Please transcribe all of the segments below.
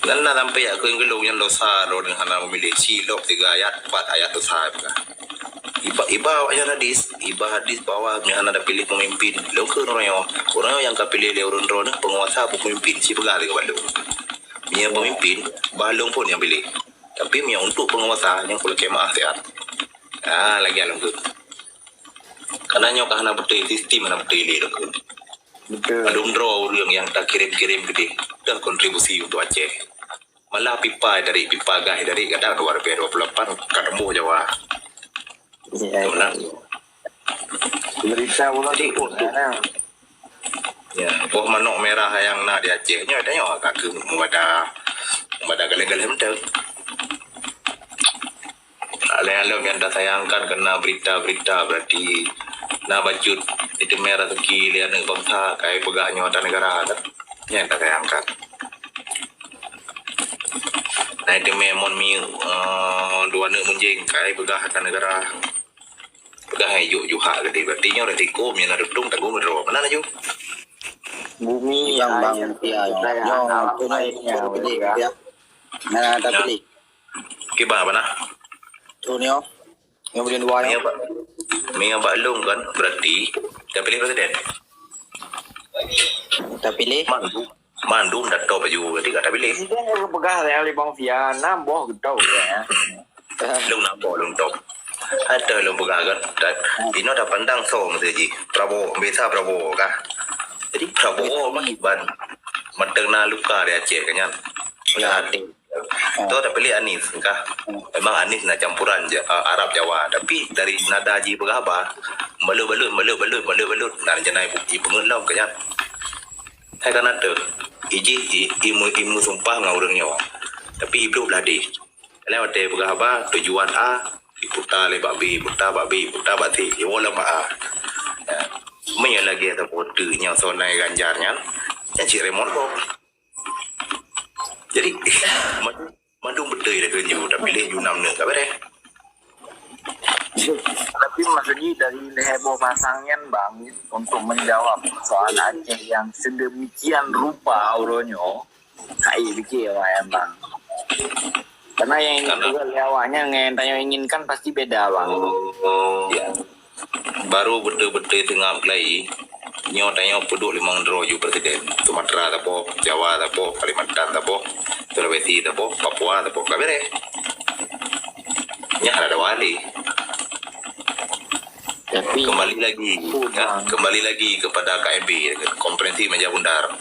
Nan na sampai aku yang gelung yang dosa ro dengan hana memilih silok 3 ayat 4 ayat dosa juga. Iba yang hadis bahwa yang ada pilih pemimpin. Lo ke orang yang kapilih leurun ro penguasa pemimpin si pegali ke balung. Punya pemimpin balung pun yang pilih. Tapi yang untuk penguasa yang kulit kemah sehat. Lagi alam tu. Karena nyo kahana betul sistem mana betul ini lo ke. Balung ro yang tak kirim-kirim gede. Dan kontribusi untuk Aceh. Malah pipa gas dari kadang 2028 ketemu Jawa. Iya. Berita ulah Jadi untuk ya, poh manok merah yang nak di Aceh nya ada yang agak ke pada gale-gale mentel. Alem-alem yang dah sayangkan kena berita-berita berarti nak bajut itu merah seki lian bangsa kai pegahnya wata negara kan. Yang dah sayangkan. Nah itu memang dua munjing kai pegahkan negara. Pegah yuk juha gede berarti nya resiko yang ada tung tanggung berdua mana ju bumi yang bang ya yang tunainya pilih ya. Nah tak pilih. Kiba apa nah? Tunio yang boleh dua ya. Minga balung kan berarti tak pilih presiden. Tak pilih. Mandu dah tahu baju berarti tak pilih. Presiden yang pegah ya li bang Fiana boh getau ya. Lung nak bolong top. Ada lung pegah kan. Dino dah pandang so mesti Prabowo biasa Prabowo kah. Jadi Prabowo mah iban mentengna luka di Aceh kan. Ya. Itu dah pilih Anies kah. Memang Anies nak campuran Arab Jawa tapi dari nada ji pegaba balut dan jenai bukti pengelau kan. Hai kan ada imu sumpah ngaurangnya. Tapi ibnu beladi. Kalau ada pegaba tujuan A putar lebak B, putar bati, ya wala maa. Menya lagi ada poternya sonai ganjarnya, yang cik remon kok. Jadi, mandung betul dia kerja, tapi dia junam ni, tak boleh. Tapi maksudnya dari heboh pasangnya bang untuk menjawab soal Aceh yang sedemikian rupa auronyo, kai fikir ya bang. Karena yang juga awalnya yang inginkan pasti beda bang. Ya. Baru betul-betul tengah play. Nyo tanya peduk 5 roju presiden. Sumatera tapo, Jawa tapo, Kalimantan tapo, Sulawesi tapo, Papua tapo, kabere. Nya ada wali. Tapi kembali lagi kepada KMB, Konferensi Meja Bundar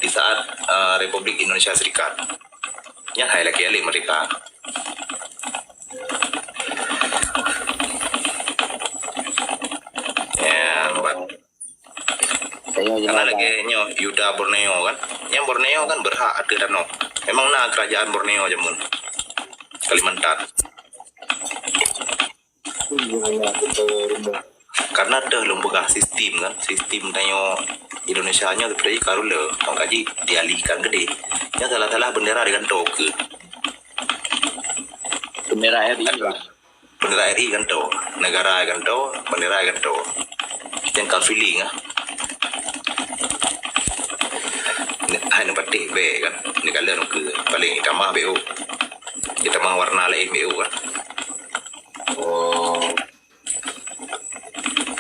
di saat Republik Indonesia Serikat. Yang hai lagi alih mereka. Karena lagi Yuda Borneo kan. Yang Borneo kan berhak ada danau. Memang nak kerajaan Borneo jamun. Kalimantan. Karena ada lembaga sistem kan. Sistem tanya Indonesia nya seperti karula mengkaji dialihkan gede. Yang salah-salah bendera digantung ke bendera RI. Bendera RI gantung, negara gantung, bendera gantung. Yang kau feeling hai nak batik be kan. Ni kala ke paling tamah BO. Kita mah warna lain BO kan. Oh.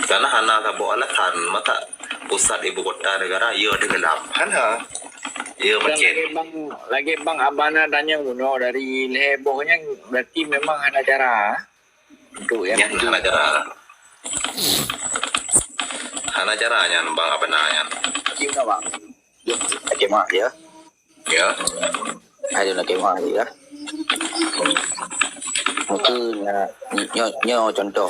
Karena hana tabo alasan mata pusat ibu kota negara ia ada gelap kan ya macam lagi bang abana tanya uno dari hebohnya berarti memang ada cara untuk yang hana caranya bang abananya gimana bang yuk kemah ya ada nak kemah ya mungkin nyo contoh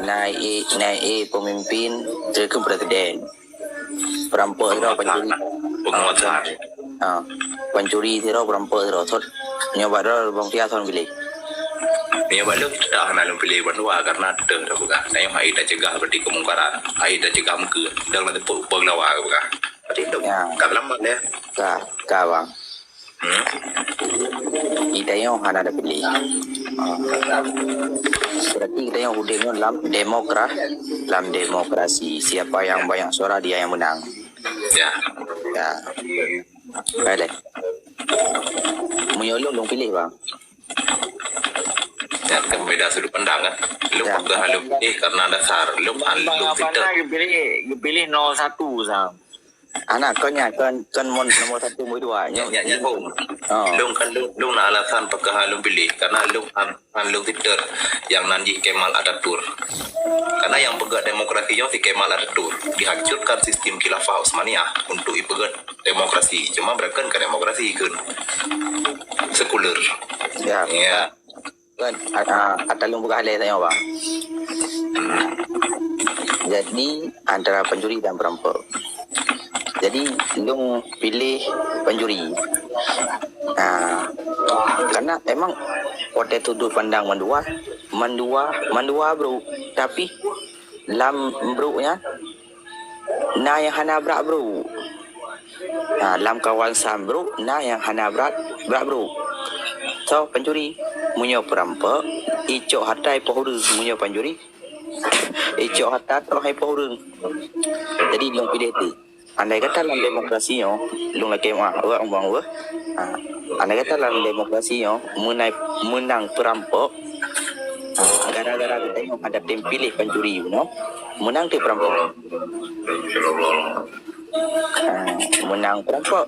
naik pemimpin ke presiden perampok itu pencuri penguasa pencuri itu perampok itu tot nyoba dah bang Tiason pilih nyoba lu dah nak pilih berdua karena ada bukan saya mai dah cegah berarti kemungkaran ai dah cegah muka dah ada penglawa bukan berarti itu kan lama dia bang kita yang ada pilih berarti kita yang udah dalam demokrasi siapa yang banyak suara dia yang menang ya baik menyolong long pilih bang. Ya, kan beda sudut pandang kan. Lu Ya. pegang lu pilih karena dasar lu Bang lu apa filter. pilih 01 Sam. Anak kau nya kan nomor 1 nombor 2 nya. Ya, Hong. Oh. Lu nak alasan pegang lu pilih karena lu lu filter yang nanti Kemal Ataturk. Karena yang pegang demokrasinya si Kemal Ataturk dihancurkan sistem khilafah Utsmaniyah untuk ipegat demokrasi. Cuma mereka kan demokrasi kan sekuler. Ya. Ya. Kan ada long buka halai tanya bang. Jadi antara pencuri dan perampok. Jadi long pilih pencuri. Karena emang kota tuduh pandang mendua bro. Tapi lam bro nya na yang hana brak bro. Lam kawan sam bro na yang hana brak bro. So pencuri munyo perampok icok hatai pohuru munyo pencuri icok hatat rohai pohuru. Jadi long pilih tu. Andai kata dalam demokrasi yo, long lagi orang bang andai kata dalam demokrasi yo, menang perampok, gara-gara kita tengok ada tim pilih pencuri, menang tu perampok, menang perampok.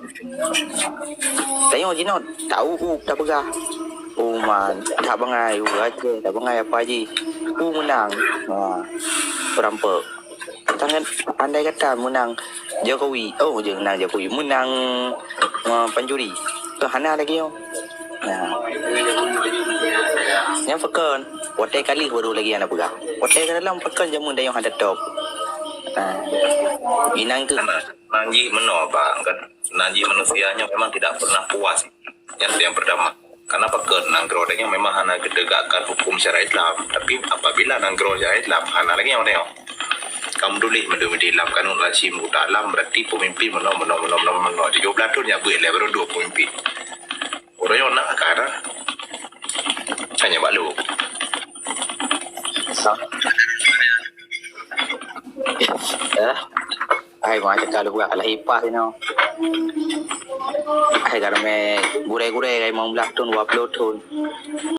Tengok Jino, tahu tak pegah, man, tak bangai, aja, tak bangai apa aja, menang, perampok. Tangan andai kata menang Jokowi, menang Jokowi, menang pencuri, hana lagi yo. Yang pekan, potai kali baru lagi anak pegang. Potai dalam pekan jamun dah yang ada top. Inang tu. Nanji menobang kan. Nanji manusianya memang tidak pernah puas. Yang pertama. Karena pekan nangkrodanya memang hanya gedegakkan hukum syariat Islam. Tapi apabila nangkro syariat Islam, hana lagi yang mana yo. Kamu dulu mendilam kanun lazim dalam berarti pemimpin menol. Di 12 tahun ya boleh baru 2 pemimpin. Orang yang nak karena hanya balu. Ai macam kalau buka kalau hipah ni no. Ai kalau me gure-gure kai mau 20 tahun 20 tahun.